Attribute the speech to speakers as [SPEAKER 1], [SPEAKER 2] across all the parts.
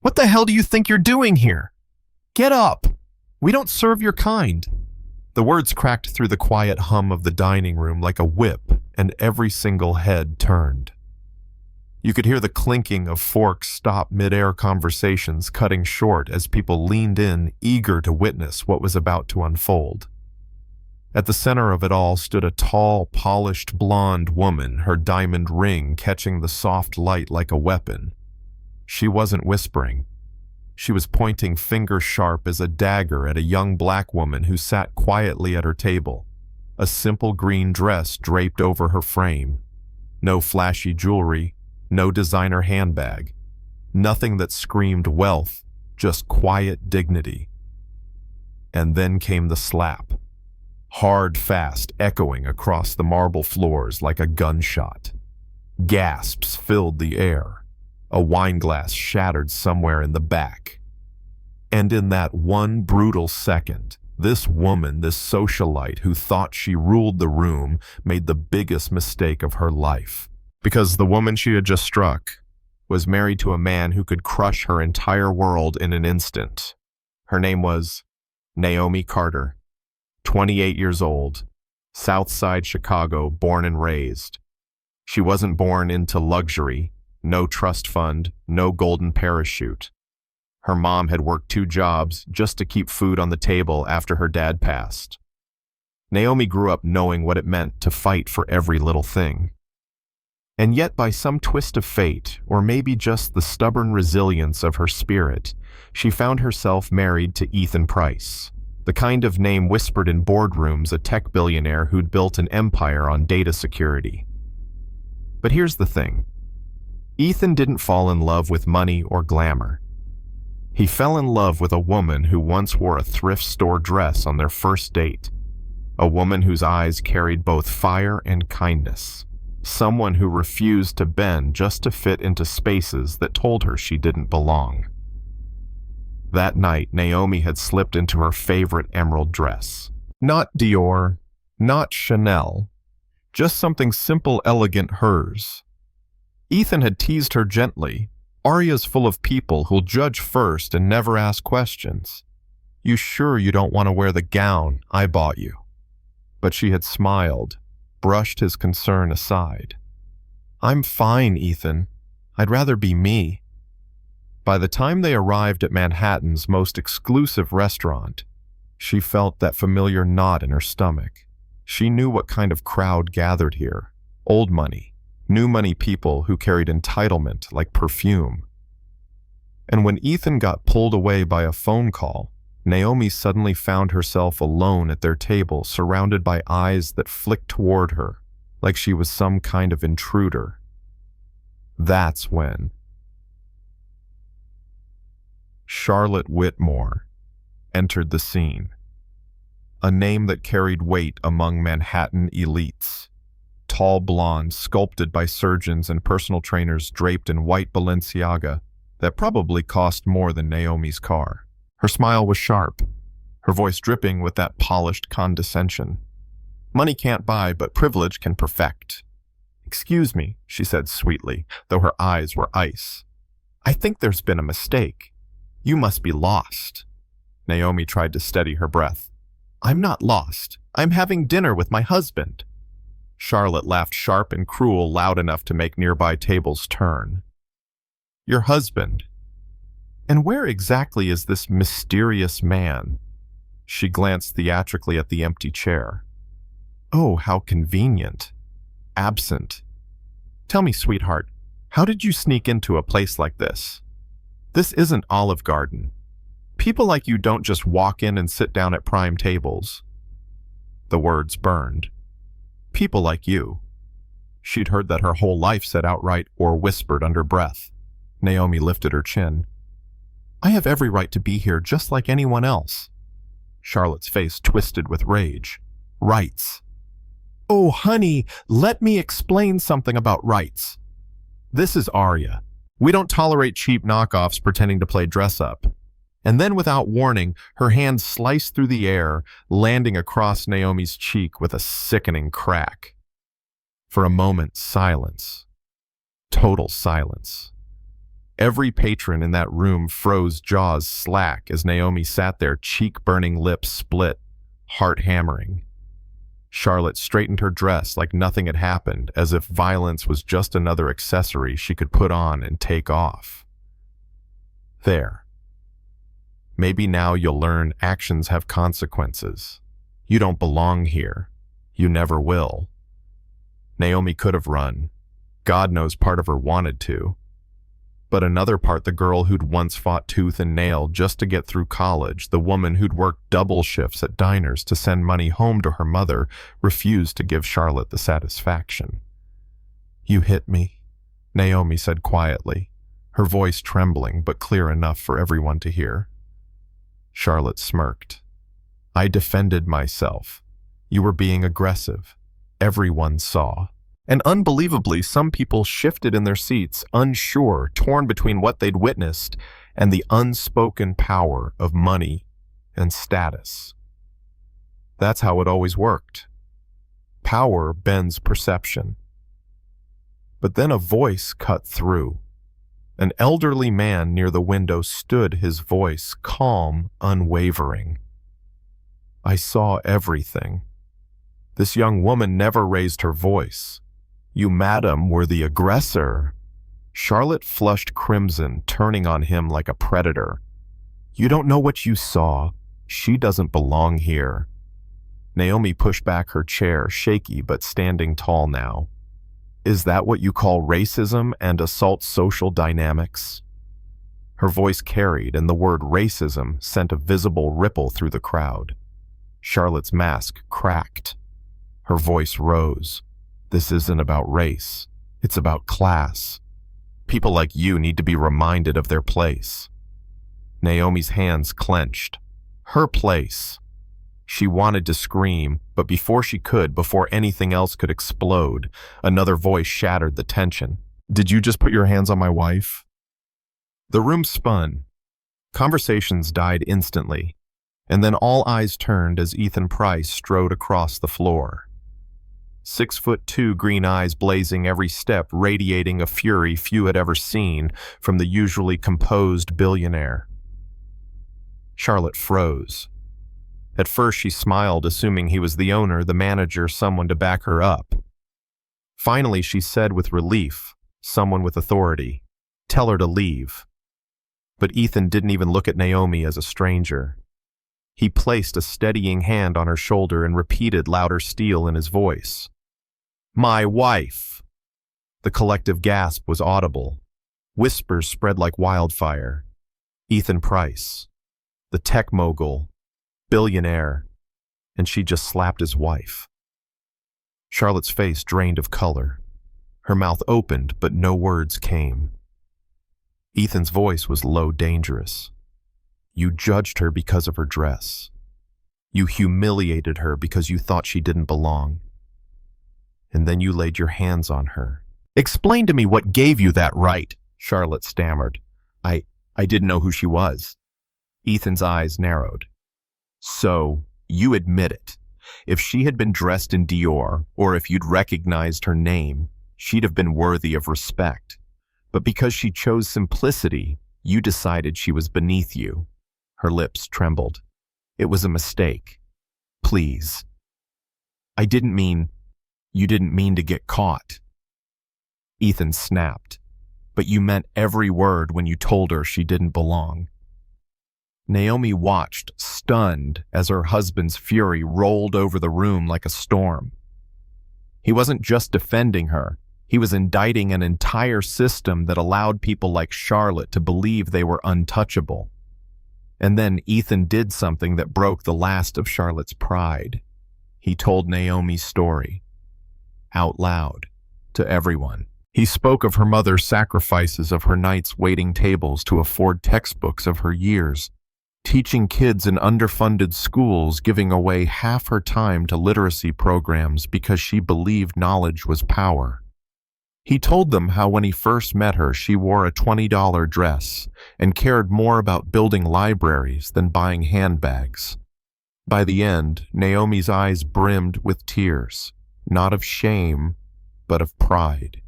[SPEAKER 1] What the hell do you think you're doing here? Get up! We don't serve your kind." The words cracked through the quiet hum of the dining room like a whip, and every single head turned. You could hear the clinking of forks stop mid-air conversations cutting short as people leaned in, eager to witness what was about to unfold. At the center of it all stood a tall, polished blonde woman, her diamond ring catching the soft light like a weapon. She wasn't whispering. She was pointing finger sharp as a dagger at a young black woman who sat quietly at her table, a simple green dress draped over her frame. No flashy jewelry, no designer handbag, nothing that screamed wealth, just quiet dignity. And then came the slap, hard, fast, echoing across the marble floors like a gunshot. Gasps filled the air. A wine glass shattered somewhere in the back. And in that one brutal second, this woman, this socialite who thought she ruled the room, made the biggest mistake of her life. Because the woman she had just struck was married to a man who could crush her entire world in an instant. Her name was Naomi Carter, 28 years old, South Side Chicago, born and raised. She wasn't born into luxury. No trust fund, no golden parachute. Her mom had worked 2 jobs just to keep food on the table after her dad passed. Naomi grew up knowing what it meant to fight for every little thing. And yet, by some twist of fate, or maybe just the stubborn resilience of her spirit, she found herself married to Ethan Price, the kind of name whispered in boardrooms, a tech billionaire who'd built an empire on data security. But here's the thing. Ethan didn't fall in love with money or glamour. He fell in love with a woman who once wore a thrift store dress on their first date, a woman whose eyes carried both fire and kindness, someone who refused to bend just to fit into spaces that told her she didn't belong. That night, Naomi had slipped into her favorite emerald dress. Not Dior, not Chanel, just something simple, elegant hers. Ethan had teased her gently. "Aria's full of people who'll judge first and never ask questions. You sure you don't want to wear the gown I bought you?" But she had smiled, brushed his concern aside. "I'm fine, Ethan. I'd rather be me." By the time they arrived at Manhattan's most exclusive restaurant, she felt that familiar knot in her stomach. She knew what kind of crowd gathered here. Old money. New money people who carried entitlement like perfume. And when Ethan got pulled away by a phone call, Naomi suddenly found herself alone at their table, surrounded by eyes that flicked toward her, like she was some kind of intruder. That's when Charlotte Whitmore entered the scene, a name that carried weight among Manhattan elites. Tall blonde, sculpted by surgeons and personal trainers draped in white Balenciaga that probably cost more than Naomi's car. Her smile was sharp, her voice dripping with that polished condescension. "Money can't buy, but privilege can perfect." "Excuse me," she said sweetly, though her eyes were ice. "I think there's been a mistake. You must be lost." Naomi tried to steady her breath. "I'm not lost. I'm having dinner with my husband." Charlotte laughed sharp and cruel, loud enough to make nearby tables turn. "Your husband? And where exactly is this mysterious man?" She glanced theatrically at the empty chair. "Oh, how convenient. Absent. Tell me, sweetheart, how did you sneak into a place like this? This isn't Olive Garden. People like you don't just walk in and sit down at prime tables." The words burned. "People like you." She'd heard that her whole life said outright or whispered under breath. Naomi lifted her chin. "I have every right to be here just like anyone else." Charlotte's face twisted with rage. "Rights. Oh, honey, let me explain something about rights. This is Aria. We don't tolerate cheap knockoffs pretending to play dress-up." And then, without warning, her hand sliced through the air, landing across Naomi's cheek with a sickening crack. For a moment, silence. Total silence. Every patron in that room froze jaws slack as Naomi sat there, cheek-burning lips split, heart hammering. Charlotte straightened her dress like nothing had happened, as if violence was just another accessory she could put on and take off. There. Maybe now you'll learn actions have consequences. You don't belong here. You never will. Naomi could have run. God knows part of her wanted to. But another part, the girl who'd once fought tooth and nail just to get through college, the woman who'd worked double shifts at diners to send money home to her mother, refused to give Charlotte the satisfaction. "You hit me," Naomi said quietly, her voice trembling but clear enough for everyone to hear. Charlotte smirked. "I defended myself. You were being aggressive. Everyone saw." And unbelievably, some people shifted in their seats, unsure, torn between what they'd witnessed and the unspoken power of money and status. That's how it always worked. Power bends perception. But then a voice cut through. An elderly man near the window stood, his voice calm, unwavering. "I saw everything. This young woman never raised her voice. You, madam, were the aggressor." Charlotte flushed crimson, turning on him like a predator. "You don't know what you saw. She doesn't belong here." Naomi pushed back her chair, shaky but standing tall now. "Is that what you call racism and assault social dynamics?" Her voice carried, and the word racism sent a visible ripple through the crowd. Charlotte's mask cracked. Her voice rose. "This isn't about race. It's about class. People like you need to be reminded of their place." Naomi's hands clenched. Her place. She wanted to scream, but before anything else could explode, another voice shattered the tension. "Did you just put your hands on my wife?" The room spun. Conversations died instantly, and then all eyes turned as Ethan Price strode across the floor. 6'2", green eyes blazing every step, radiating a fury few had ever seen from the usually composed billionaire. Charlotte froze. At first she smiled, assuming he was the owner, the manager, someone to back her up. Finally she said with relief, someone with authority, "Tell her to leave." But Ethan didn't even look at Naomi as a stranger. He placed a steadying hand on her shoulder and repeated, louder steel in his voice, "My wife." The collective gasp was audible. Whispers spread like wildfire. Ethan Price, the tech mogul, billionaire, and she just slapped his wife. Charlotte's face drained of color. Her mouth opened, but no words came. Ethan's voice was low, dangerous. "You judged her because of her dress. You humiliated her because you thought she didn't belong. And then you laid your hands on her." "Explain to me what gave you that right," Charlotte stammered. I didn't know who she was." Ethan's eyes narrowed. "So, you admit it. If she had been dressed in Dior, or if you'd recognized her name, she'd have been worthy of respect. But because she chose simplicity, you decided she was beneath you." Her lips trembled. "It was a mistake. Please." "I didn't mean... You didn't mean to get caught." Ethan snapped. "But you meant every word when you told her she didn't belong." Naomi watched, stunned, as her husband's fury rolled over the room like a storm. He wasn't just defending her. He was indicting an entire system that allowed people like Charlotte to believe they were untouchable. And then Ethan did something that broke the last of Charlotte's pride. He told Naomi's story. Out loud, to everyone. He spoke of her mother's sacrifices, of her nights waiting tables to afford textbooks, of her years teaching kids in underfunded schools, giving away half her time to literacy programs because she believed knowledge was power. He told them how when he first met her, she wore a $20 dress and cared more about building libraries than buying handbags. By the end, Naomi's eyes brimmed with tears, not of shame, but of pride.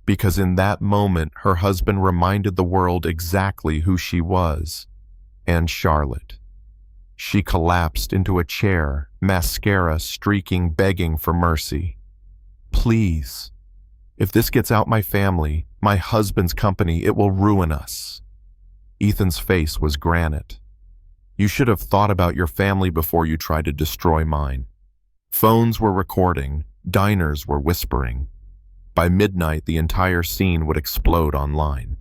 [SPEAKER 1] because in that moment her husband reminded the world exactly who she was, and Charlotte. She collapsed into a chair, mascara streaking, begging for mercy. Please. If this gets out my family, my husband's company, it will ruin us. Ethan's face was granite. You should have thought about your family before you tried to destroy mine. Phones were recording, diners were whispering. By midnight, the entire scene would explode online.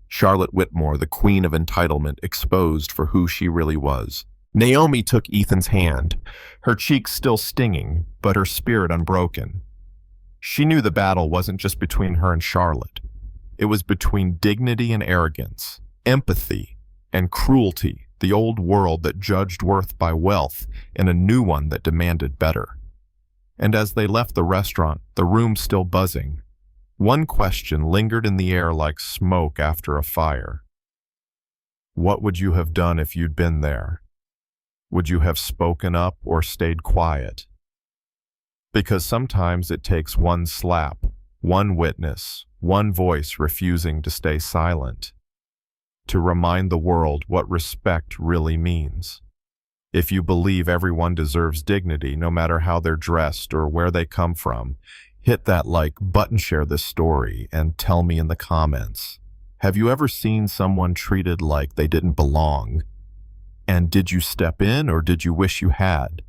[SPEAKER 1] Charlotte Whitmore, the queen of entitlement, exposed for who she really was. Naomi took Ethan's hand, her cheeks still stinging, but her spirit unbroken. She knew the battle wasn't just between her and Charlotte. It was between dignity and arrogance, empathy and cruelty, the old world that judged worth by wealth and a new one that demanded better. And as they left the restaurant, the room still buzzing, one question lingered in the air like smoke after a fire. What would you have done if you'd been there? Would you have spoken up or stayed quiet? Because sometimes it takes one slap, one witness, one voice refusing to stay silent, to remind the world what respect really means. If you believe everyone deserves dignity, no matter how they're dressed or where they come from, hit that like button, share this story, and tell me in the comments. Have you ever seen someone treated like they didn't belong? And did you step in or did you wish you had?